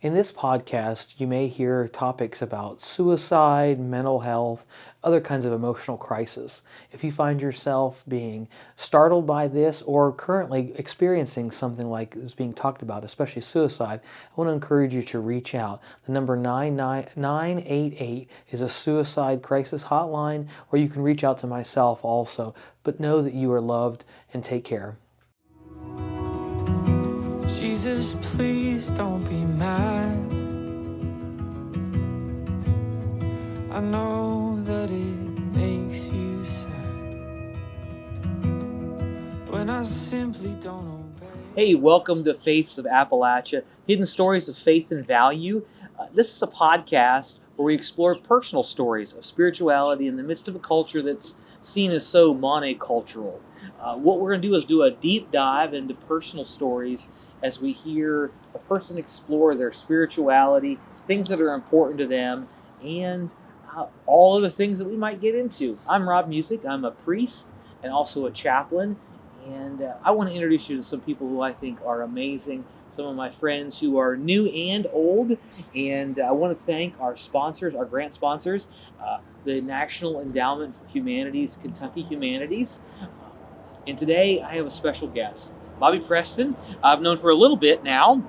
In this podcast, you may hear topics about suicide, mental health, other kinds of emotional crisis. If you find yourself being startled by this or currently experiencing something like is being talked about, especially suicide, I want to encourage you to reach out. The number 988 is a suicide crisis hotline, or you can reach out to myself also. But know that you are loved and take care. Jesus, please don't be mad. I know that it makes you sad when I simply don't obey. Hey, welcome to Faiths of Appalachia, Hidden Stories of Faith and Value. This is a podcast where we explore personal stories of spirituality in the midst of a culture that's seen as so monocultural. What we're going to do is do a deep dive into personal stories as we hear a person explore their spirituality, things that are important to them, and all of the things that we might get into. I'm Rob Music. I'm a priest and also a chaplain. And I want to introduce you to some people who I think are amazing, some of my friends who are new and old. And I want to thank our sponsors, our grant sponsors, the National Endowment for Humanities, Kentucky Humanities. And today I have a special guest, Bobby Preston. I've known for a little bit now,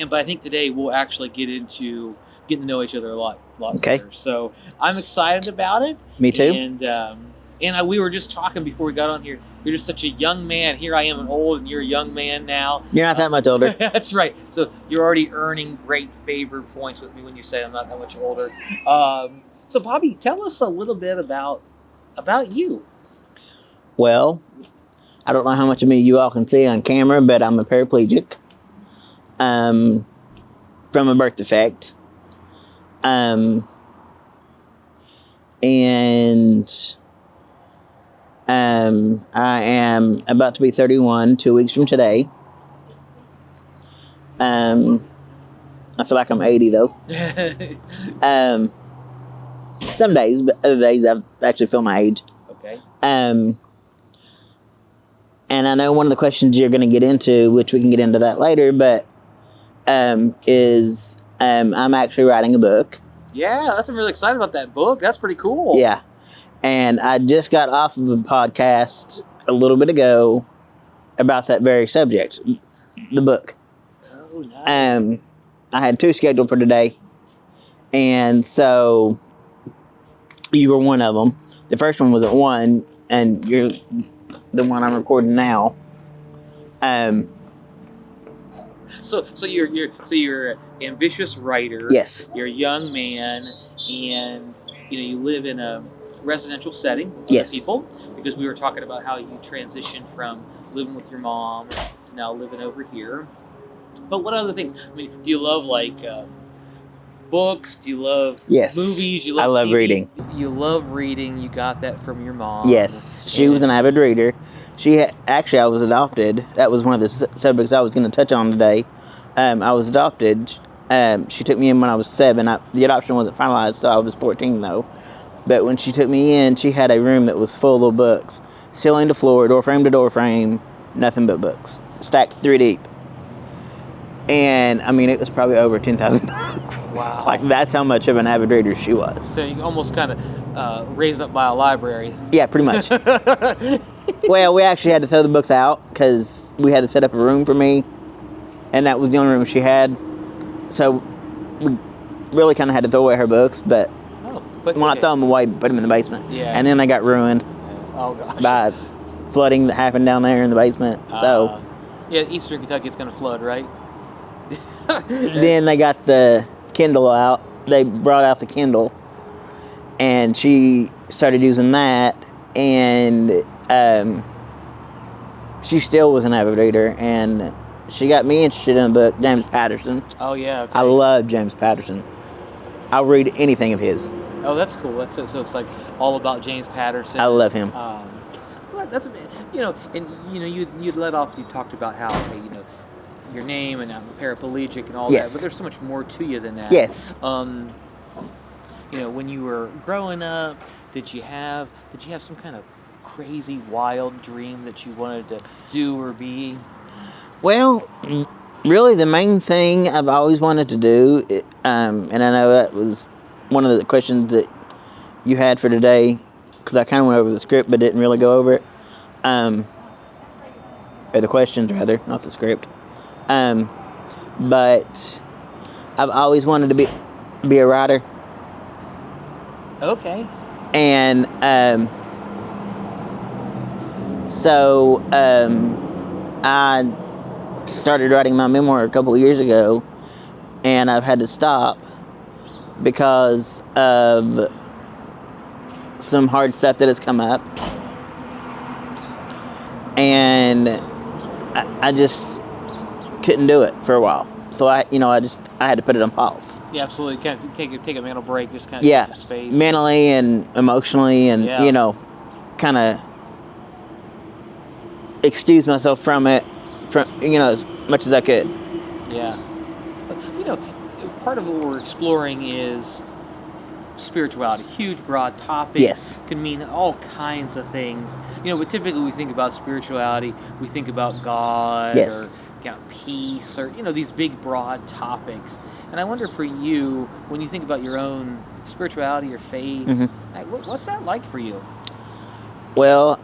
but I think today we'll actually get into getting to know each other a lot better. So I'm excited about it. Me too. And we were just talking before we got on here. You're just such a young man. Here I am, an old, and you're a young man now. You're not that much older. That's right. So you're already earning great favor points with me when you say I'm not that much older. So Bobby, tell us a little bit about you. Well, I don't know how much of me you all can see on camera, but I'm a paraplegic from a birth defect. And I am about to be 31 2 weeks from today. I feel like I'm 80 though. Some days, but other days I actually feel my age. Okay. And I know one of the questions you're going to get into, which we can get into that later, but is I'm actually writing a book. Yeah, I'm really excited about that book. That's pretty cool. Yeah. And I just got off of a podcast a little bit ago about that very subject, the book. Oh, nice. I had 2 scheduled for today, and so you were one of them. The first one was at 1, and you're the one I'm recording now. So you're an ambitious writer. Yes. You're a young man, and you live in a residential setting with Yes. other people, because we were talking about how you transitioned from living with your mom to now living over here. But what other things? I mean, do you love books? Do you love movies? I love TV? reading. You love reading. You got that from your mom. Yes, she was an avid reader. Actually, I was adopted. That was one of the subjects I was going to touch on today. I was adopted. She took me in when I was 7. The adoption wasn't finalized, so I was 14 though. But when she took me in, she had a room that was full of books, ceiling to floor, door frame to door frame, nothing but books, stacked 3 deep. And I mean, it was probably over 10,000 books. Wow! Like, that's how much of an avid reader she was. So you almost kind of raised up by a library. Yeah, pretty much. Well, we actually had to throw the books out because we had to set up a room for me, and that was the only room she had. So we really kind of had to throw away her books, but not throw them away, put them in the basement. Yeah. And then they got ruined by flooding that happened down there in the basement. So yeah, Eastern Kentucky is going to flood, right? Then they got the Kindle out. They brought out the Kindle, and she started using that, and she still was an avid reader, and she got me interested in a book, James Patterson. Oh, yeah. Okay. I love James Patterson. I'll read anything of his. Oh, that's cool. So it's like all about James Patterson. I love him. That's you'd let off. You talked about how your name and I'm a paraplegic and all Yes. that, but there's so much more to you than that. Yes. When you were growing up, did you have some kind of crazy, wild dream that you wanted to do or be? Well, really, the main thing I've always wanted to do, and I know that was one of the questions that you had for today, because I kind of went over the script but didn't really go over it. Or the questions, rather, not the script. But I've always wanted to be a writer. Okay. And so I started writing my memoir a couple of years ago, and I've had to stop because of some hard stuff that has come up. And I just couldn't do it for a while. So I had to put it on pause. Yeah, absolutely. Kind of take a mental break, just kind of take a space. Mentally and emotionally, and kind of excuse myself from it, as much as I could. Yeah. Part of what we're exploring is spirituality. Huge, broad topic. Yes. Can mean all kinds of things. But typically we think about spirituality, we think about God, yes, or peace, or these big, broad topics. And I wonder for you, when you think about your own spirituality or faith, what's that like for you? Well,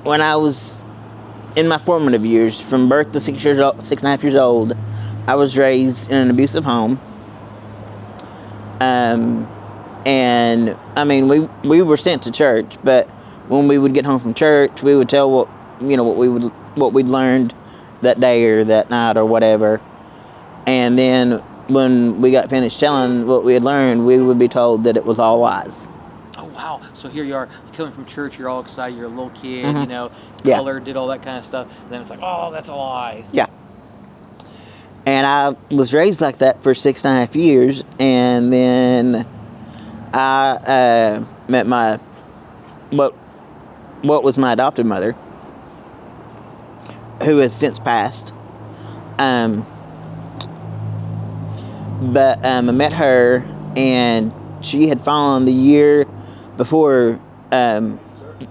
when I was in my formative years, from birth to 6.5 years old, I was raised in an abusive home. And I mean, we were sent to church, but when we would get home from church, we would tell what we'd learned that day or that night or whatever. And then when we got finished telling what we had learned, we would be told that it was all lies. Oh, wow. So here you are, coming from church, you're all excited, you're a little kid, colored, did all that kind of stuff. And then it's like, oh, that's a lie. Yeah. And I was raised like that for 6.5 years, and then I met what was my adopted mother, who has since passed. But I met her, and she had fallen the year before. Let's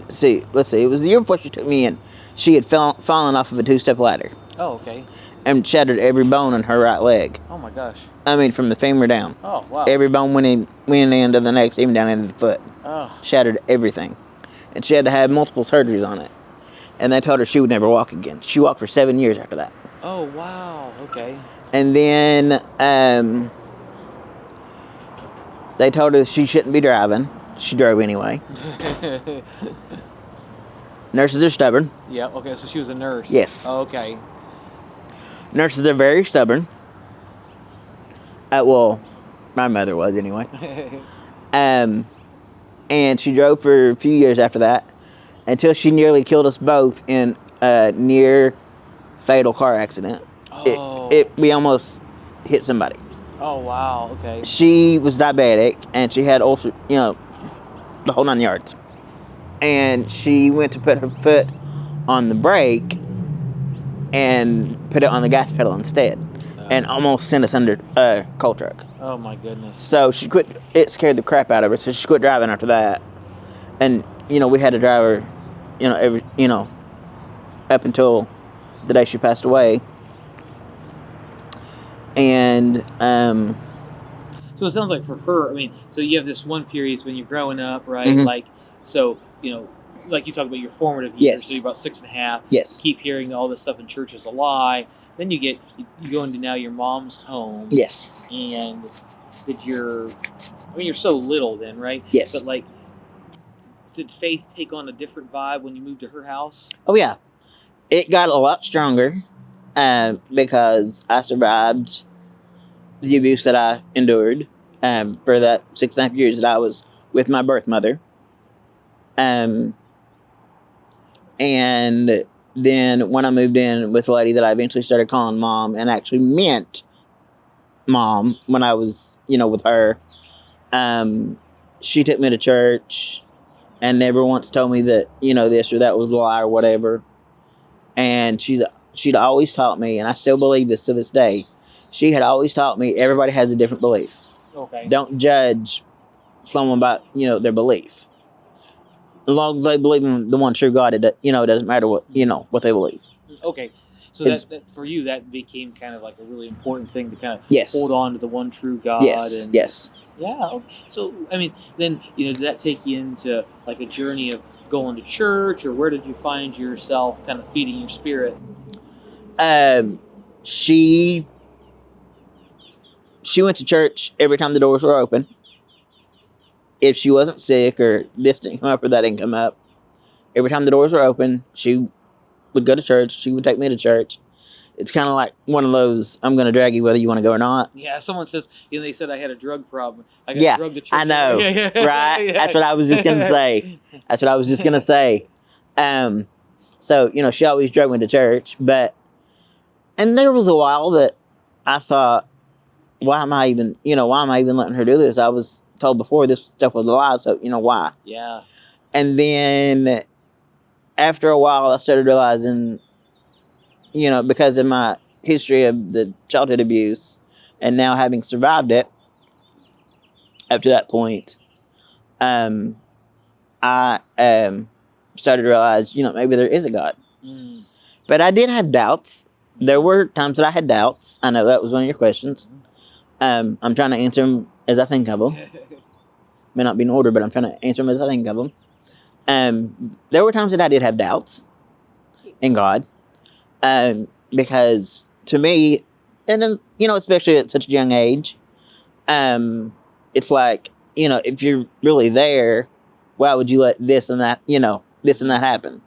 see. It was the year before she took me in. She had fallen off of a 2-step ladder. Oh, okay. And shattered every bone in her right leg. Oh my gosh. I mean, from the femur down. Oh, wow. Every bone went into the next, even down into the foot. Oh. Shattered everything. And she had to have multiple surgeries on it. And they told her she would never walk again. She walked for 7 years after that. Oh, wow. Okay. And then they told her she shouldn't be driving. She drove anyway. Nurses are stubborn. Yeah, okay, so she was a nurse. Yes. Oh, okay. Nurses are very stubborn. Well, my mother was anyway. And she drove for a few years after that, until she nearly killed us both in a near fatal car accident. Oh. We almost hit somebody. Oh, wow, okay. She was diabetic, and she had ulcer, the whole 9 yards. And she went to put her foot on the brake and put it on the gas pedal instead, and almost sent us under a coal truck. Oh my goodness. So she quit. It scared the crap out of her, so she quit driving after that. And we had to drive her, up until the day she passed away. And so it sounds like for her, I mean, so you have this one period when you're growing up, right? Mm-hmm. Like, so like you talk about your formative years, yes. So you're about 6.5. Yes. Keep hearing all this stuff in church is a lie. Then you go into now your mom's home. Yes. And you're so little then, right? Yes. But did faith take on a different vibe when you moved to her house? Oh yeah, it got a lot stronger, because I survived the abuse that I endured for that 6.5 years that I was with my birth mother. And then when I moved in with a lady that I eventually started calling mom, and actually meant mom when I was, with her, she took me to church and never once told me that, this or that was a lie or whatever. And she'd always taught me, and I still believe this to this day, she had always taught me everybody has a different belief. Okay. Don't judge someone by, their belief. As long as they believe in the one true God, it doesn't matter what they believe. Okay. So that for you, that became kind of like a really important thing to kind of Yes. hold on to the one true God. Yes. And Yes. yeah. Okay. So I mean, then did that take you into like a journey of going to church, or where did you find yourself kind of feeding your spirit? She went to church every time the doors were open. If she wasn't sick or this didn't come up or that didn't come up, every time the doors were open, she would go to church. She would take me to church. It's kind of like one of those, I'm going to drag you whether you want to go or not. Yeah, someone says, they said I had a drug problem. I got drugged to church. I know, right? Yeah. That's what I was just going to say. So, she always drug me to church, and there was a while that I thought, why am I even letting her do this? I was told before this stuff was a lie, so, why? Yeah. And then after a while, I started realizing, because of my history of the childhood abuse and now having survived it up to that point, I started to realize, maybe there is a God. Mm. But I did have doubts. There were times that I had doubts. I know that was one of your questions. I'm trying to answer them as I think of them. May not be in order, but I'm trying to answer them as I think of them. There were times that I did have doubts in God. Because to me, and then, especially at such a young age, it's like, if you're really there, why would you let this and that happen?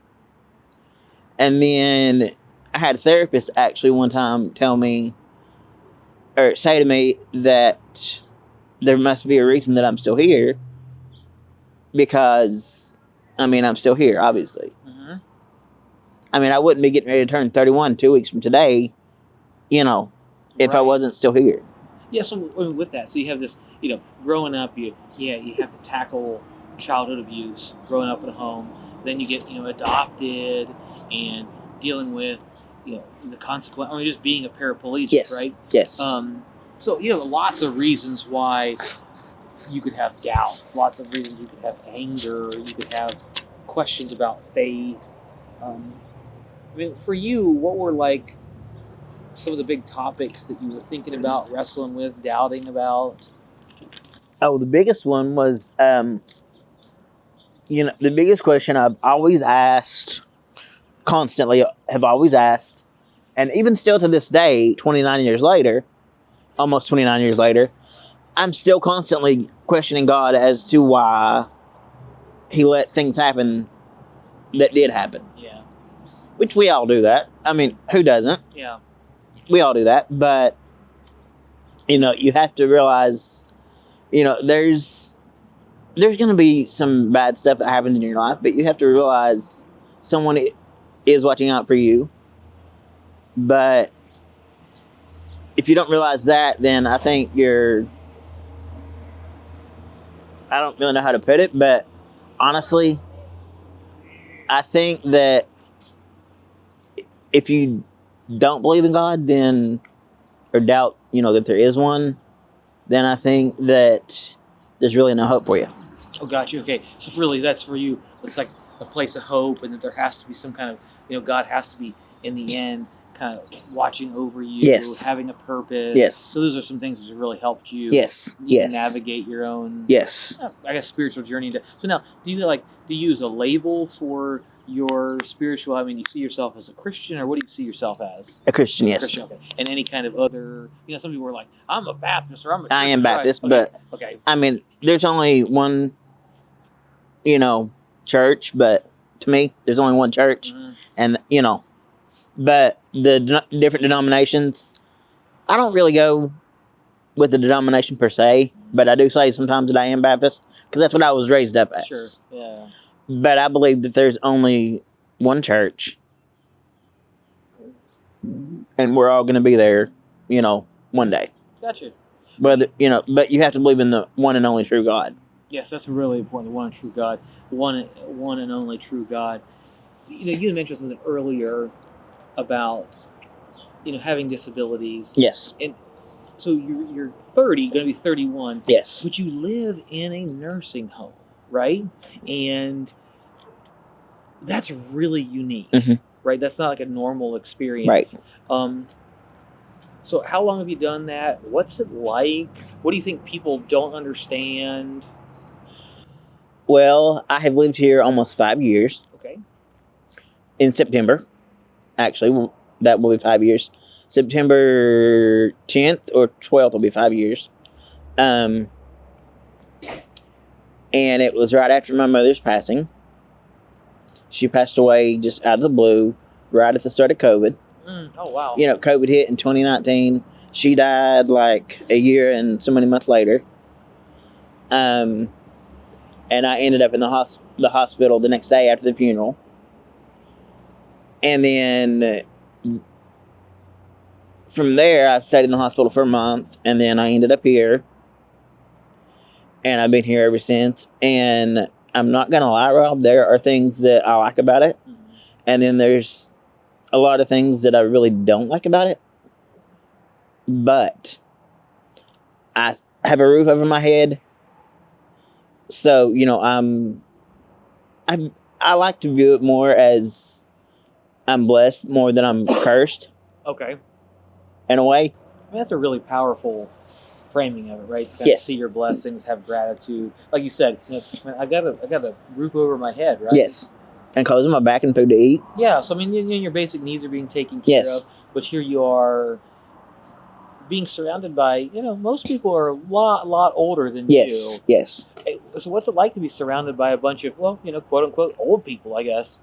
And then I had a therapist actually one time tell me, or say to me, that there must be a reason that I'm still here, because, I'm still here, obviously. Mm-hmm. I wouldn't be getting ready to turn 31 2 weeks from today, if I wasn't still here. Yeah, so with that, so you have this, growing up, you have to tackle childhood abuse, growing up at home. Then you get, adopted and dealing with, the consequence. Just being a paraplegic, Yes. right? Yes. So, lots of reasons why you could have doubts, lots of reasons you could have anger, you could have questions about faith. For you, what were like some of the big topics that you were thinking about, wrestling with, doubting about? Oh, the biggest one was, the biggest question I've always asked, constantly have always asked, and even still to this day, 29 years later, almost 29 years later, I'm still constantly questioning God as to why he let things happen that did happen. Yeah. Which we all do that. Who doesn't? Yeah. We all do that. But, you have to realize, there's going to be some bad stuff that happens in your life, but you have to realize someone is watching out for you. But if you don't realize that, then I think I don't really know how to put it, but honestly, I think that if you don't believe in God, then, or doubt, that there is one, then I think that there's really no hope for you. Oh, gotcha. Okay. So really, that's for you. It's like a place of hope, and that there has to be some kind of, God has to be, in the end, kind of watching over you, Yes. having a purpose. Yes. So those are some things that have really helped you. Yes. Yes. Navigate your own. Yes. Spiritual journey. So now, do you use a label for your spiritual? You see yourself as a Christian, or what do you see yourself as? A Christian, yes. Christian, okay. And any kind of other, some people are like, I'm a Baptist, or I'm a I am Baptist, right. but okay. There's only one, church, but to me, there's only one church, and but the different denominations, I don't really go with the denomination per se, but I do say sometimes that I am Baptist, because that's what I was raised up as. Sure, yeah. But I believe that there's only one church, and we're all going to be there, one day. Gotcha. But you have to believe in the one and only true God. Yes, that's really important. The one and true God, one and only true God. You mentioned something earlier about having disabilities. Yes. And so you're 30, going to be 31. Yes. But you live in a nursing home, right? And that's really unique. Mm-hmm. right? That's not like a normal experience. Right. So how long have you done that? What's it like? What do you think people don't understand? Well, I have lived here almost 5 years. Okay. In September, actually, that will be 5 years. September 10th or 12th will be 5 years. And it was right after my mother's passing. She passed away just out of the blue, right at the start of COVID. Oh, wow. You know, COVID hit in 2019. She died like a year and so many months later. And I ended up in the hospital the next day after the funeral. And then from there, I stayed in the hospital for a month, and then I ended up here. And I've been here ever since. And I'm not going to lie, Rob, there are things that I like about it. And then there's a lot of things that I really don't like about it. But I have a roof over my head. So, you know, I like to view it more as I'm blessed more than I'm cursed. Okay. In a way. I mean, that's a really powerful framing of it, right? To Yes. See your blessings, have gratitude. Like you said, you know, I got a roof over my head, right? Yes. And clothes on my back and food to eat. Yeah. So I mean, your basic needs are being taken care Yes. of. But here you are, being surrounded by, you know, most people are a lot older than Yes. you. Yes. So what's it like to be surrounded by a bunch of, well, you know, quote unquote old people, I guess?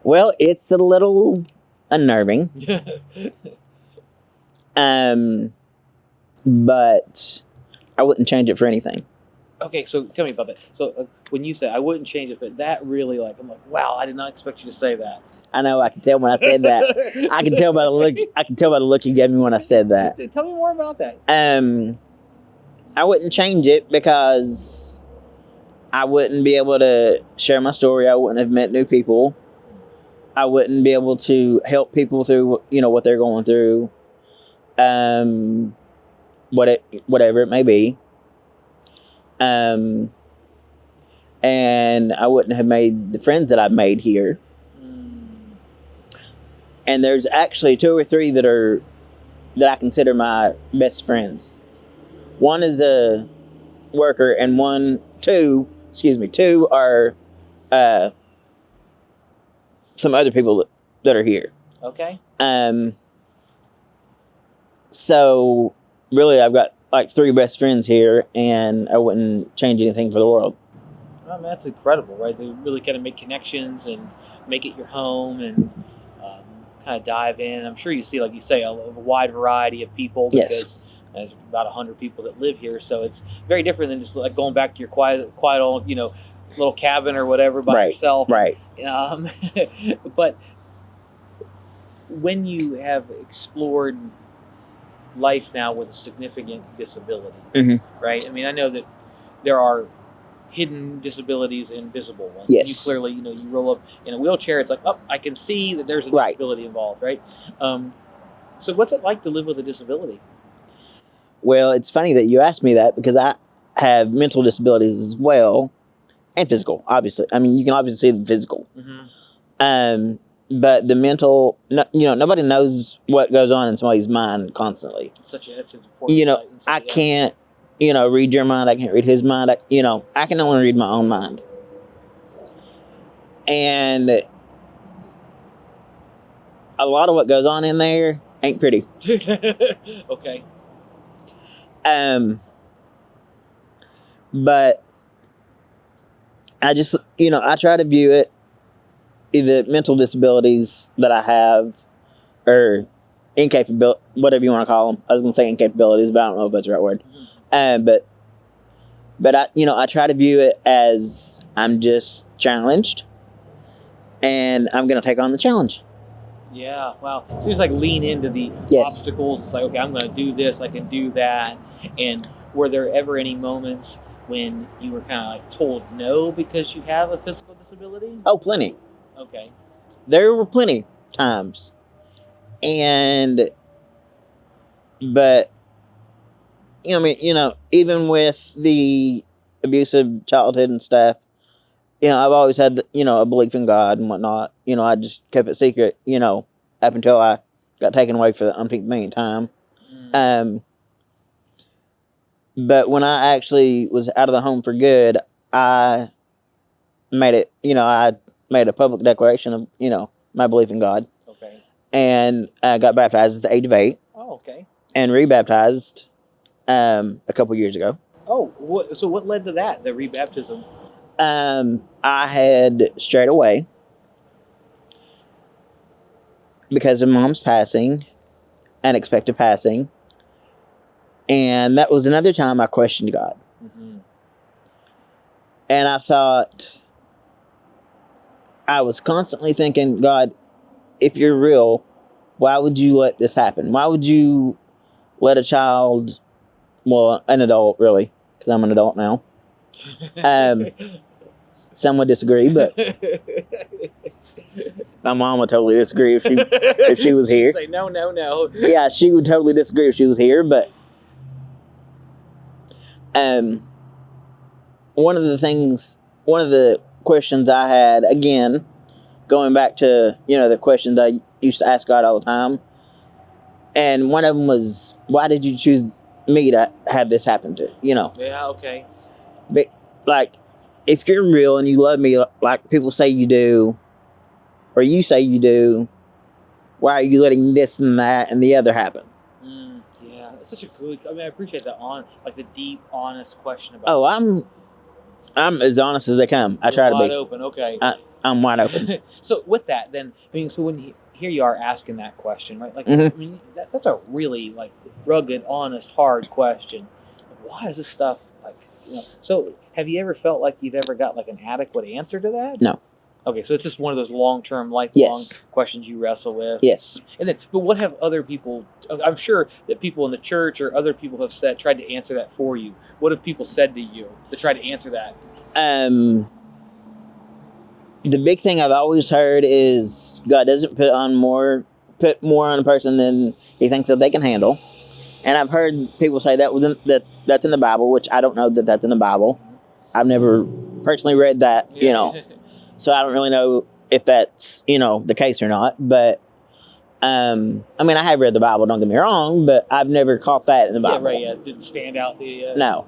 Well, it's a little unnerving. But I wouldn't change it for anything. Okay, so tell me about that. So when you said I wouldn't change it, but that really, like, I'm like, wow, I did not expect you to say that. I know. I can tell when I said that. I can tell by the look. I can tell by the look you gave me when I said that. Tell me more about that. I wouldn't change it because I wouldn't be able to share my story. I wouldn't have met new people. I wouldn't be able to help people through, you know, what they're going through. Whatever it may be. And I wouldn't have made the friends that I've made here. And there's actually 2 or 3 that I consider my best friends. One is a worker, and 2 are some other people that are here. Okay. So really, I've got like 3 best friends here, and I wouldn't change anything for the world. I mean, that's incredible, right? They really kind of make connections and make it your home and kind of dive in. I'm sure you see, like you say, a wide variety of people because Yes. there's about 100 people that live here. So it's very different than just like going back to your quiet old, you know, little cabin or whatever by yourself. Right. But when you have explored life now with a significant disability, right? I mean, I know that there are hidden disabilities and visible ones. Yes. You clearly, you know, you roll up in a wheelchair, it's like, oh, I can see that there's a disability involved, right? So what's it like to live with a disability? Well, it's funny that you asked me that because I have mental disabilities as well, and physical, obviously. I mean, you can obviously see the physical. But the mental, you know, nobody knows what goes on in somebody's mind constantly. That's an important. You know, I can't, you know, read your mind. I can't read his mind. I can only read my own mind. And a lot of what goes on in there ain't pretty. Okay. But I just, you know, I try to view it, either mental disabilities that I have, or incapability, whatever you want to call them. I was going to say incapabilities, but I don't know if that's the right word. But I, you know, I try to view it as I'm just challenged, and I'm going to take on the challenge. Yeah, wow. So you just like lean into the obstacles. It's like, okay, I'm going to do this, I can do that. And were there ever any moments when you were kind of like told no because you have a physical disability? Oh, plenty. Okay. There were plenty times. But, you know, I mean, you know, even with the abusive childhood and stuff, I've always had, a belief in God and whatnot. I just kept it secret, up until I got taken away for the umpteenth millionth time. Mm. But when I actually was out of the home for good, I made it, I made a public declaration of, my belief in God. Okay. And I got baptized at the age of 8. Oh, okay. And rebaptized a couple years ago. Oh, so what led to that? The rebaptism? I had strayed away because of Mom's passing, unexpected passing. And that was another time I questioned God. Mm-hmm. And I thought, I was constantly thinking, God, if you're real, why would you let this happen? Why would you let a child, well, an adult, really, because I'm an adult now. Some would disagree, but my mom would totally disagree if she was here. She'd say, no. Yeah, she would totally disagree if she was here, but one of the questions I had, again, going back to, the questions I used to ask God all the time, and one of them was, why did you choose me to have this happen to? Yeah, okay. But, like, if you're real and you love me like people say you do, or you say you do, why are you letting this and that and the other happen? Yeah, it's such a good. I appreciate that the deep, honest question about. Oh, I'm as honest as they come. I try to be wide open. Okay. I'm wide open. So with that, then so when here you are asking that question, right? Mm-hmm. That's a really rugged, honest, hard question. Why is this stuff So have you ever felt like you've ever got an adequate answer to that? No. Okay, so it's just one of those long-term, lifelong Yes. questions you wrestle with. Yes. And then, but what have other people? I'm sure that people in the church or other people have tried to answer that for you. What have people said to you to try to answer that? The big thing I've always heard is God doesn't put more on a person than he thinks that they can handle. And I've heard people say that's in the Bible, which I don't know that that's in the Bible. I've never personally read that, so I don't really know if that's, the case or not. But, I have read the Bible, don't get me wrong, but I've never caught that in the Bible. Yeah, right, yeah. It didn't stand out to you. No.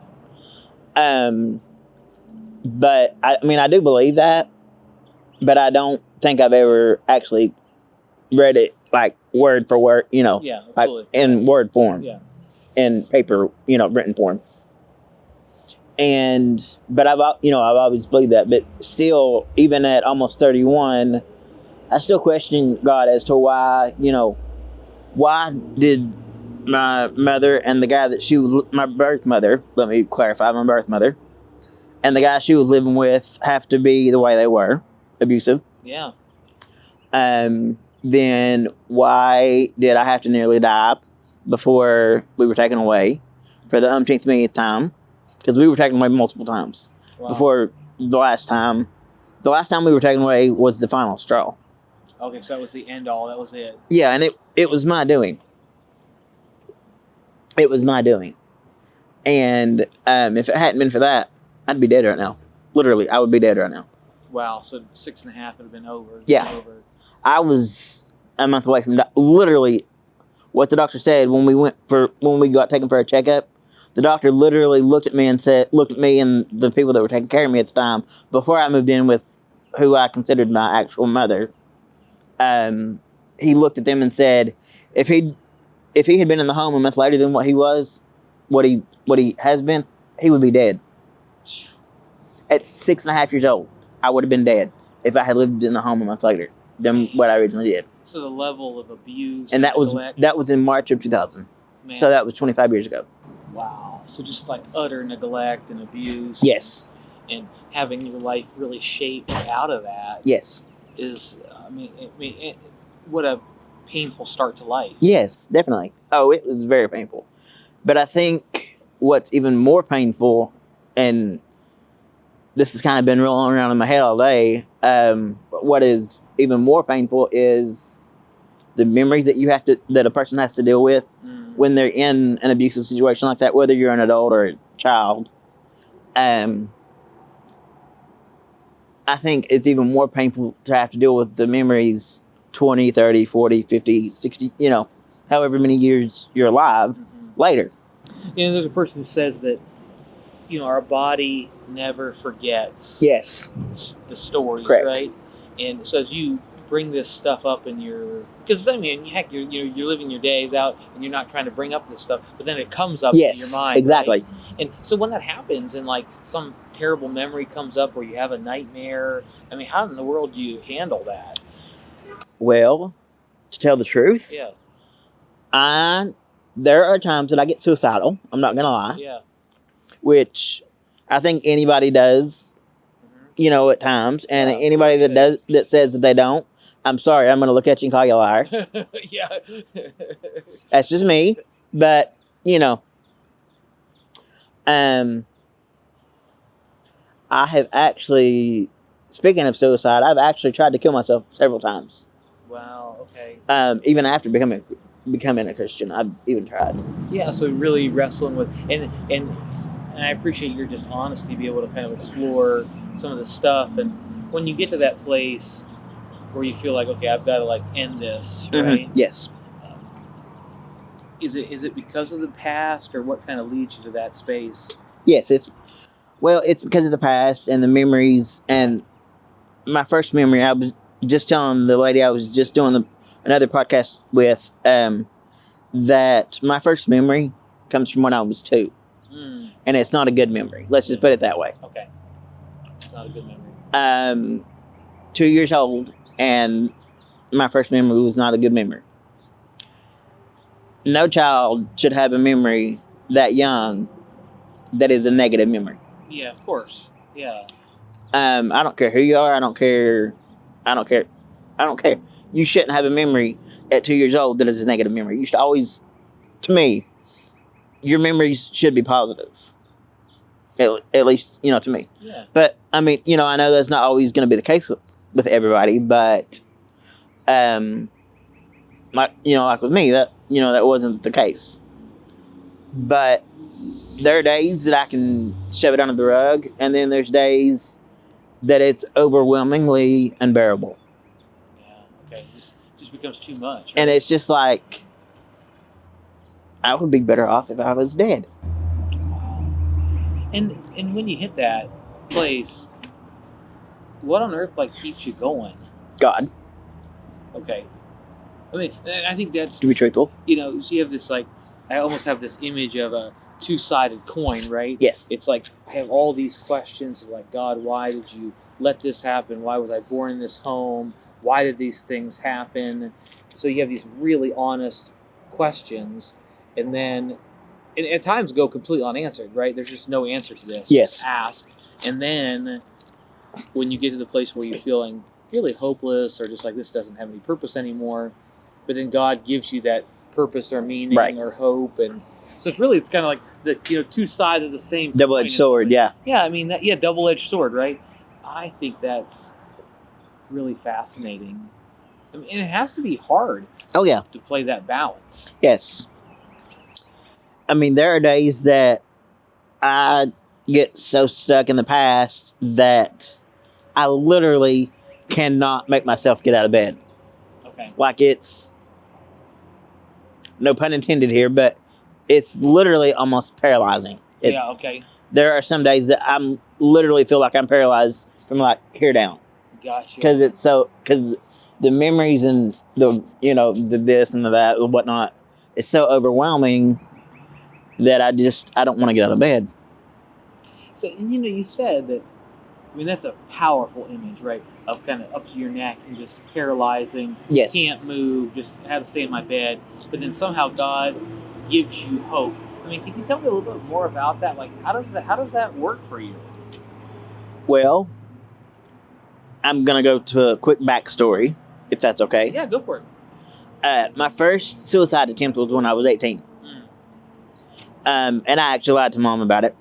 But, I do believe that, but I don't think I've ever actually read it, word for word, Yeah, absolutely. in word form. Yeah. In paper, written form. But I've always believed that. But still, even at almost 31, I still question God as to why did my mother and the guy that she was, my birth mother, let me clarify, my birth mother, and the guy she was living with have to be the way they were, abusive. Yeah. Then why did I have to nearly die before we were taken away for the umpteenth millionth time? Because we were taken away multiple times. Wow. Before the last time we were taken away was the final straw. Okay, so that was the end all. That was it. Yeah, and it was my doing. It was my doing. And if it hadn't been for that, I'd be dead right now. Literally, I would be dead right now. Wow, so 6.5 would have been over. Yeah. I was a month away from literally what the doctor said when we got taken for a checkup. The doctor literally looked at me and the people that were taking care of me at the time before I moved in with who I considered my actual mother. He looked at them and said, if he had been in the home a month later than what he has been, he would be dead. At 6.5 years old, I would have been dead if I had lived in the home a month later than what I originally did. So the level of abuse and that was in March of 2000. Man. So that was 25 years ago. Wow. So just utter neglect and abuse. Yes. And having your life really shaped out of that. Yes. Is what a painful start to life. Yes, definitely. Oh, it was very painful. But I think what's even more painful, and this has kind of been rolling around in my head all day, what is even more painful is the memories that a person has to deal with when they're in an abusive situation like that, whether you're an adult or a child. I think it's even more painful to have to deal with the memories 20, 30, 40, 50, 60, however many years you're alive later. There's a person who says that, our body never forgets Yes. the stories, Correct. right? And so as you bring this stuff up in your, because heck, you're living your days out and you're not trying to bring up this stuff, but then it comes up in your mind. Exactly. Right? And so when that happens and like some terrible memory comes up or you have a nightmare, how in the world do you handle that? Well, to tell the truth, Yeah. There are times that I get suicidal. I'm not gonna lie. Yeah. Which I think anybody does, at times, and anybody that says that they don't, I'm sorry, I'm gonna look at you and call you a liar. Yeah. That's just me. But I have actually, speaking of suicide, I've actually tried to kill myself several times. Wow. Okay. Even after becoming a Christian, I've even tried. Yeah. So really wrestling with and I appreciate your just honesty to be able to kind of explore some of this stuff. And when you get to that place where you feel like, okay, I've got to like end this, right? Yes. Is it because of the past, or what kind of leads you to that space? Yes, it's because of the past and the memories. And my first memory, I was just telling the lady I was just doing another podcast with, that my first memory comes from when I was 2. And it's not a good memory. Let's just put it that way. Okay. It's not a good memory. 2 years old, and my first memory was not a good memory. No child should have a memory that young that is a negative memory. Yeah, of course. Yeah. I don't care who you are. I don't care. You shouldn't have a memory at 2 years old that is a negative memory. You should always, to me, your memories should be positive. At least, to me. Yeah. But, I know that's not always going to be the case with everybody, but, like with me, that wasn't the case. But there are days that I can shove it under the rug, and then there's days that it's overwhelmingly unbearable. Yeah, okay. Just becomes too much. Right? And it's just like, I would be better off if I was dead. And when you hit that place, what on earth keeps you going? God. Okay. I think that's, To be truthful. So you have this I almost have this image of a two-sided coin, right? Yes. It's I have all these questions of God, why did you let this happen? Why was I born in this home? Why did these things happen? So you have these really honest questions, and then and at times go completely unanswered, right? There's just no answer to this. Yes. Ask. And then when you get to the place where you're feeling really hopeless or just this doesn't have any purpose anymore, but then God gives you that purpose or meaning or hope. And so it's kind of like the two sides of the same double-edged sword. Yeah. Yeah, double-edged sword, right? I think that's really fascinating. And it has to be hard. Oh yeah. To play that balance. Yes. There are days that I get so stuck in the past that I literally cannot make myself get out of bed. Okay. It's, no pun intended here, but it's literally almost paralyzing. Yeah, okay. There are some days that I'm literally feel like I'm paralyzed from here down. Gotcha. Because the memories and the this and the that and whatnot is so overwhelming that I don't want to get out of bed. So, and you said that, that's a powerful image, right? Of kind of up to your neck and just paralyzing. Yes. Can't move, just have to stay in my bed. But then somehow God gives you hope. Can you tell me a little bit more about that? How does that work for you? Well, I'm going to go to a quick backstory, if that's okay. Yeah, go for it. My first suicide attempt was when I was 18. And I actually lied to Mom about it.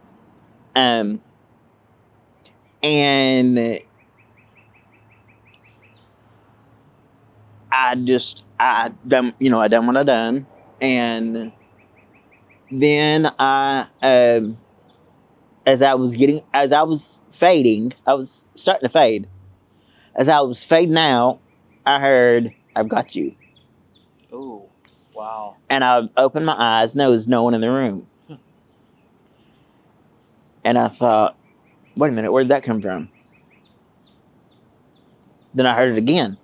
And I done what I done. And then as I was fading, I was starting to fade. As I was fading out, I heard, "I've got you." Oh, wow. And I opened my eyes, and there was no one in the room. And I thought, wait a minute, where did that come from? Then I heard it again.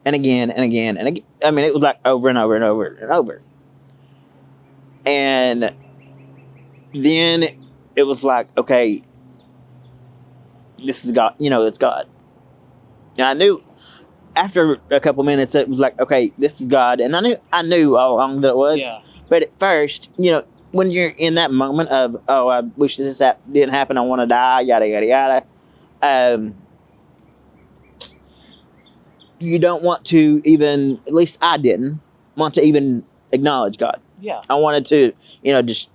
And again, and again, and again. I mean, it was like over and over and over and over. And then it was like, okay, this is God, it's God. And I knew after a couple minutes, it was like, okay, this is God. And I knew all along that it was. Yeah. But at first, when you're in that moment of, oh, I wish this didn't happen, I want to die, yada, yada, yada, you don't want to even, at least I didn't, want to even acknowledge God. Yeah. I wanted to, just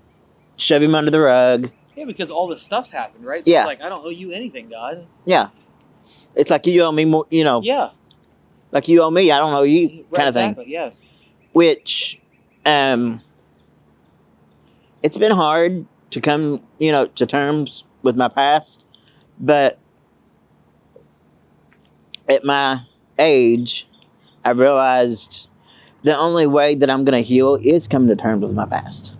shove him under the rug. Yeah, because all this stuff's happened, right? So Yeah. It's like, I don't owe you anything, God. Yeah. It's like you owe me more, Yeah. like you owe me, I don't owe you, Right, kind of thing. exactly, yeah. Which, it's been hard to come, to terms with my past, but at my age, I realized the only way that I'm going to heal is coming to terms with my past.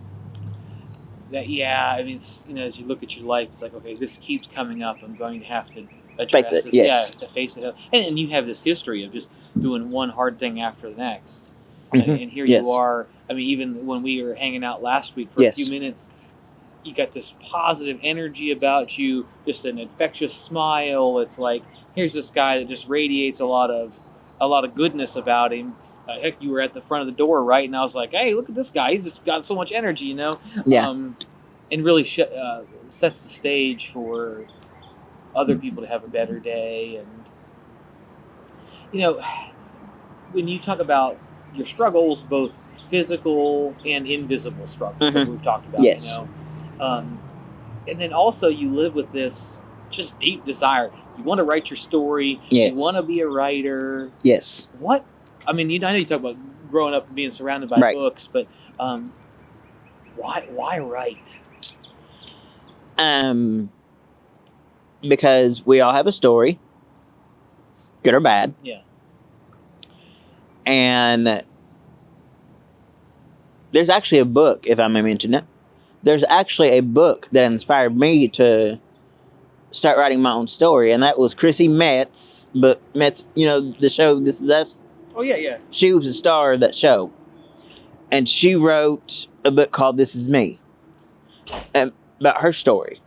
Yeah, I mean, as you look at your life, it's like, okay, this keeps coming up. I'm going to have to address Face it, this. yes. Yeah, to face it. And you have this history of just doing one hard thing after the next. Mm-hmm. And here Yes. you are. I mean, even when we were hanging out last week for Yes. a few minutes, you got this positive energy about you, just an infectious smile. It's like, here's this guy that just radiates a lot of goodness about him. Heck, you were at the front of the door, right? And I was like, hey, look at this guy. He's just got so much energy, Yeah. And really sets the stage for other people to have a better day. And, when you talk about your struggles, both physical and invisible struggles that we've talked about, Yes. And then also you live with this just deep desire. You want to write your story. Yes. You want to be a writer. Yes. What? I mean, I know you talk about growing up and being surrounded by Right. books, but why write? Because we all have a story, good or bad. Yeah. And there's actually a book, if I may mention it. There's actually a book that inspired me to start writing my own story, and that was Chrissy Metz. But Metz, the show This Is Us. Oh, yeah. She was the star of that show. And she wrote a book called This Is Me, about her story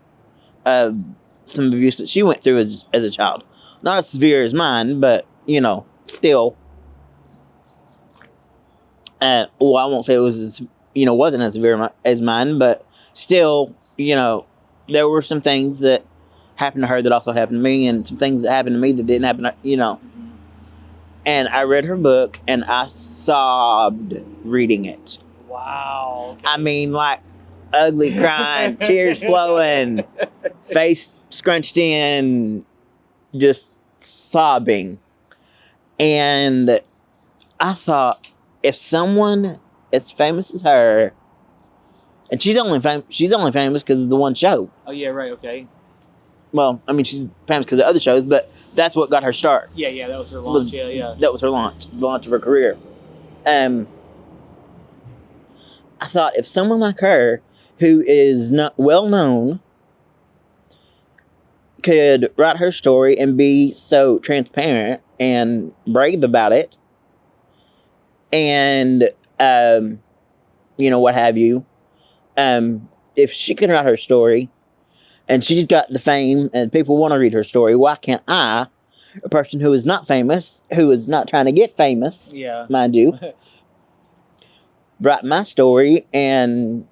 of some abuse that she went through as a child. Not as severe as mine, but, still. I won't say it was, wasn't as severe as mine, but still, there were some things that happened to her that also happened to me, and some things that happened to me that didn't happen, And I read her book, and I sobbed reading it. Wow. Okay. I mean, like, ugly crying, tears flowing, face scrunched in, just sobbing. And I thought, if someone as famous as her, and she's only famous because of the one show. Oh, yeah, right, okay. Well, I mean, she's famous because of other shows, but that's what got her start. Yeah, that was her launch, yeah. That was her launch, the launch of her career. I thought, if someone like her, who is not well known, could write her story and be so transparent and brave about it, and what have you, if she can write her story, and she's got the fame, and people want to read her story, why can't I, a person who is not famous, who is not trying to get famous, mind you, write my story, and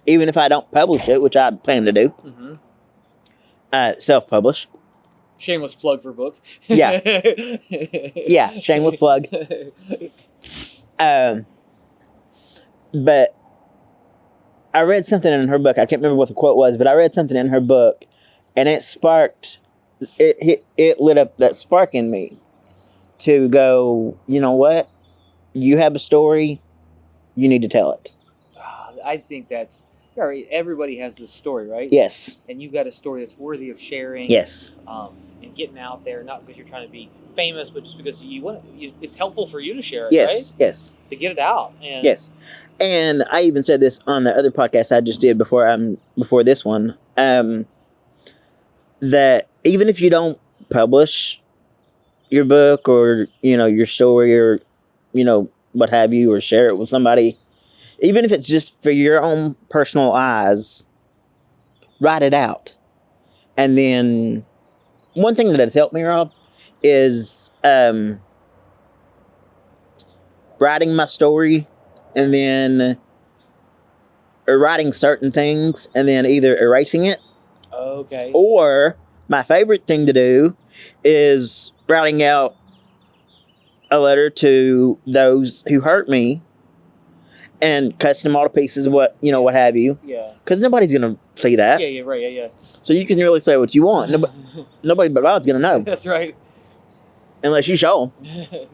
even if I don't publish it, which I plan to do, self-publish. Shameless plug for book. Yeah. Yeah, shameless plug. But I read something in her book. I can't remember what the quote was, but I read something in her book, and it lit up that spark in me to go, you know what? You have a story, you need to tell it. I think that's Yeah, right. Everybody has this story, right? Yes. And you've got a story that's worthy of sharing. Yes. And getting out there, not because you're trying to be famous, but just because it's helpful for you to share it, Yes. right? Yes. To get it out. And Yes. And I even said this on the other podcast I just did before this one. That even if you don't publish your book or, your story or, what have you, or share it with somebody, even if it's just for your own personal eyes, write it out. And then one thing that has helped me, Rob, is writing my story and then or writing certain things and then either erasing it. Okay. Or my favorite thing to do is writing out a letter to those who hurt me and cutting them all to pieces, what have you. Yeah. Because nobody's going to see that. Yeah, right, yeah. So you can really say what you want. Nobody but God's going to know. That's right. Unless you show them.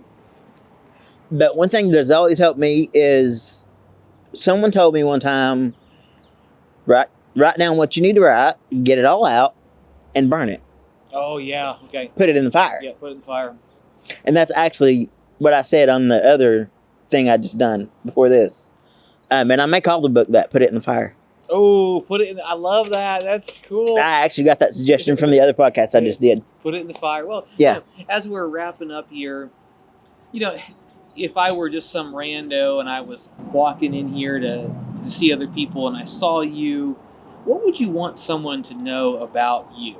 But one thing that's always helped me is someone told me one time, write down what you need to write, get it all out, and burn it. Oh, yeah, okay. Put it in the fire. Yeah, put it in the fire. And that's actually what I said on the other thing I just done before this. And I may call the book that, Put It in the Fire. Oh, I love that. That's cool. I actually got that suggestion from the other podcast I just did. Put it in the fire. Well, yeah. As we're wrapping up here, if I were just some rando and I was walking in here to see other people and I saw you, what would you want someone to know about you?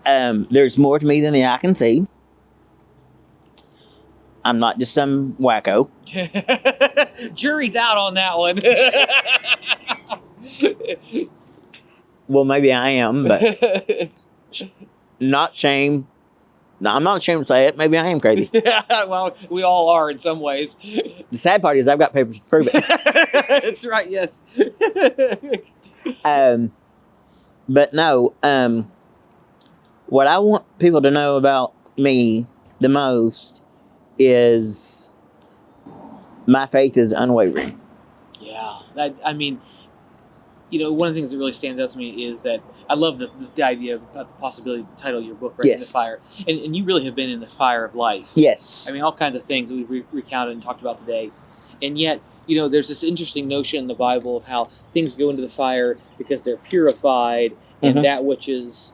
There's more to me than the eye can see. I'm not just some wacko. Jury's out on that one. Well, maybe I am, but not shame. No, I'm not ashamed to say it. Maybe I am crazy. Well, we all are in some ways. The sad part is I've got papers to prove it. That's right, yes. But no, what I want people to know about me the most is my faith is unwavering. Yeah. I mean, one of the things that really stands out to me is that I love the idea of the possibility to title your book, right? Yes. In the fire. And you really have been in the fire of life. Yes. I mean, all kinds of things that we've recounted and talked about today. And yet, there's this interesting notion in the Bible of how things go into the fire because they're purified, and that which is,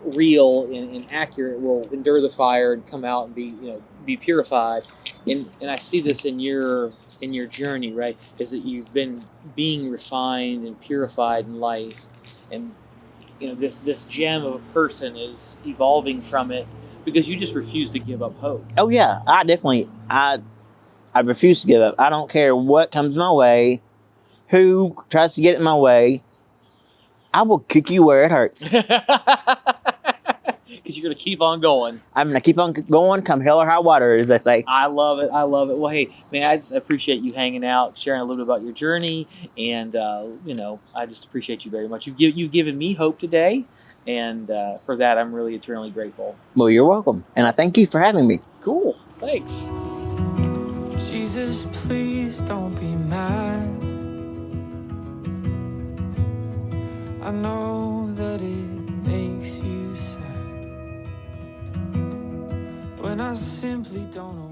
real and accurate will endure the fire and come out and be purified. And I see this in your journey, right? Is that you've been being refined and purified in life, and this gem of a person is evolving from it because you just refuse to give up hope. Oh yeah, I refuse to give up. I don't care what comes my way, who tries to get in my way. I will kick you where it hurts. Because you're going to keep on going. I'm going to keep on going, come hell or high water, as they say. I love it. Well, hey, man, I just appreciate you hanging out, sharing a little bit about your journey, and, I just appreciate you very much. You've given me hope today, and for that, I'm really eternally grateful. Well, you're welcome, and I thank you for having me. Cool. Thanks. Jesus, please don't be mad. I know that it makes you sad when I simply don't know